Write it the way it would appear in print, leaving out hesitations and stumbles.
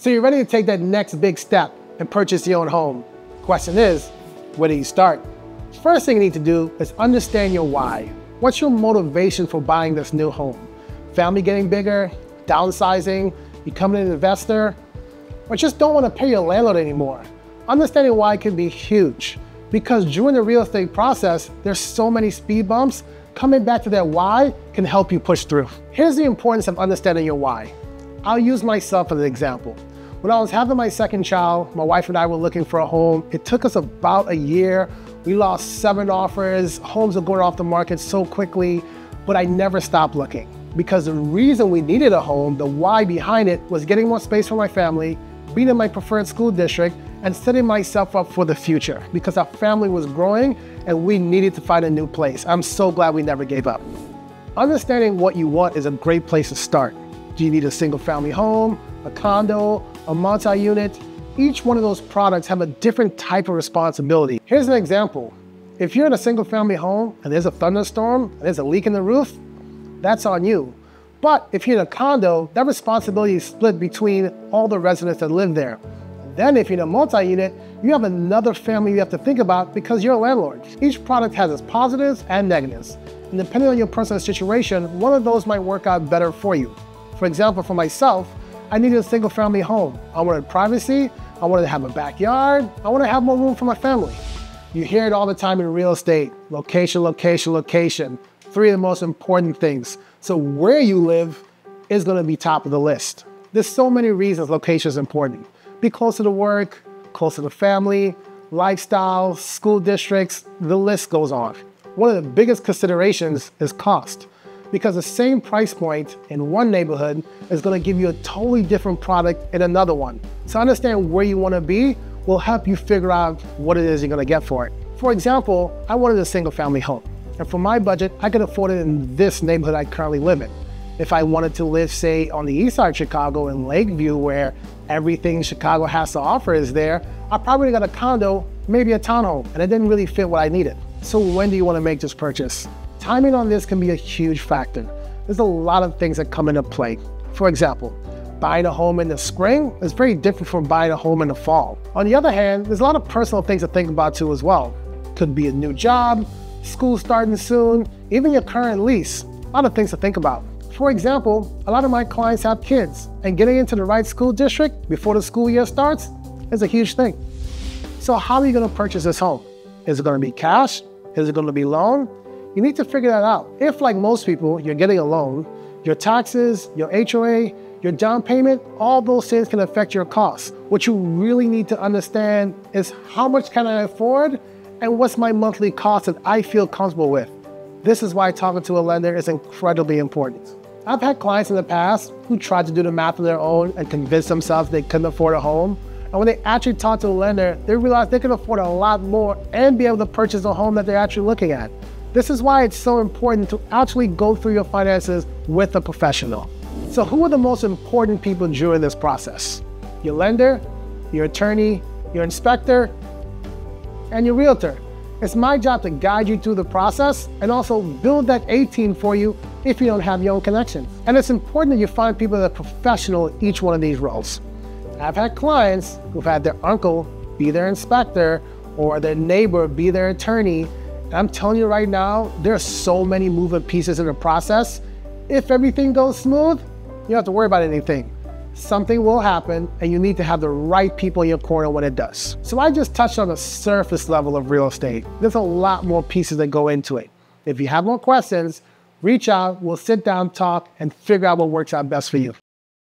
So you're ready to take that next big step and purchase your own home. Question is, where do you start? First thing you need to do is understand your why. What's your motivation for buying this new home? Family getting bigger, downsizing, becoming an investor, or just don't want to pay your landlord anymore? Understanding why can be huge, because during the real estate process, there's so many speed bumps. Coming back to that why can help you push through. Here's the importance of understanding your why. I'll use myself as an example. When I was having my second child, my wife and I were looking for a home. It took us about a year. We lost 7 offers. Homes are going off the market so quickly, but I never stopped looking, because the reason we needed a home, the why behind it, was getting more space for my family, being in my preferred school district, and setting myself up for the future, because our family was growing and we needed to find a new place. I'm so glad we never gave up. Understanding what you want is a great place to start. Do you need a single family home, a condo, a multi-unit? Each one of those products have a different type of responsibility. Here's an example. If you're in a single family home and there's a thunderstorm and there's a leak in the roof, that's on you. But if you're in a condo, that responsibility is split between all the residents that live there. Then if you're in a multi-unit, you have another family you have to think about because you're a landlord. Each product has its positives and negatives. And depending on your personal situation, one of those might work out better for you. For example, for myself, I needed a single family home. I wanted privacy, I wanted to have a backyard, I wanted to have more room for my family. You hear it all the time in real estate: location, location, location. 3 of the most important things. So where you live is gonna be top of the list. There's so many reasons location is important. Be close to work, close to the family, lifestyle, school districts, the list goes on. One of the biggest considerations is cost, because the same price point in one neighborhood is gonna give you a totally different product in another one. So understand where you wanna be will help you figure out what it is you're gonna get for it. For example, I wanted a single family home. And for my budget, I could afford it in this neighborhood I currently live in. If I wanted to live, say, on the east side of Chicago in Lakeview, where everything Chicago has to offer is there, I probably got a condo, maybe a townhome, and it didn't really fit what I needed. So when do you want to make this purchase? Timing on this can be a huge factor. There's a lot of things that come into play. For example, buying a home in the spring is very different from buying a home in the fall. On the other hand, there's a lot of personal things to think about too as well. Could be a new job, school starting soon, even your current lease. A lot of things to think about. For example, a lot of my clients have kids, and getting into the right school district before the school year starts is a huge thing. So how are you gonna purchase this home? Is it gonna be cash? Is it gonna be loan? You need to figure that out. If, like most people, you're getting a loan, your taxes, your HOA, your down payment, all those things can affect your costs. What you really need to understand is how much can I afford and what's my monthly cost that I feel comfortable with. This is why talking to a lender is incredibly important. I've had clients in the past who tried to do the math on their own and convince themselves they couldn't afford a home. And when they actually talk to a lender, they realize they can afford a lot more and be able to purchase a home that they're actually looking at. This is why it's so important to actually go through your finances with a professional. So who are the most important people during this process? Your lender, your attorney, your inspector, and your realtor. It's my job to guide you through the process and also build that A-team for you if you don't have your own connections. And it's important that you find people that are professional in each one of these roles. I've had clients who've had their uncle be their inspector or their neighbor be their attorney. And I'm telling you right now, there are so many moving pieces in the process. If everything goes smooth, you don't have to worry about anything. Something will happen and you need to have the right people in your corner when it does. So I just touched on the surface level of real estate. There's a lot more pieces that go into it. If you have more questions, reach out, we'll sit down, talk, and figure out what works out best for you.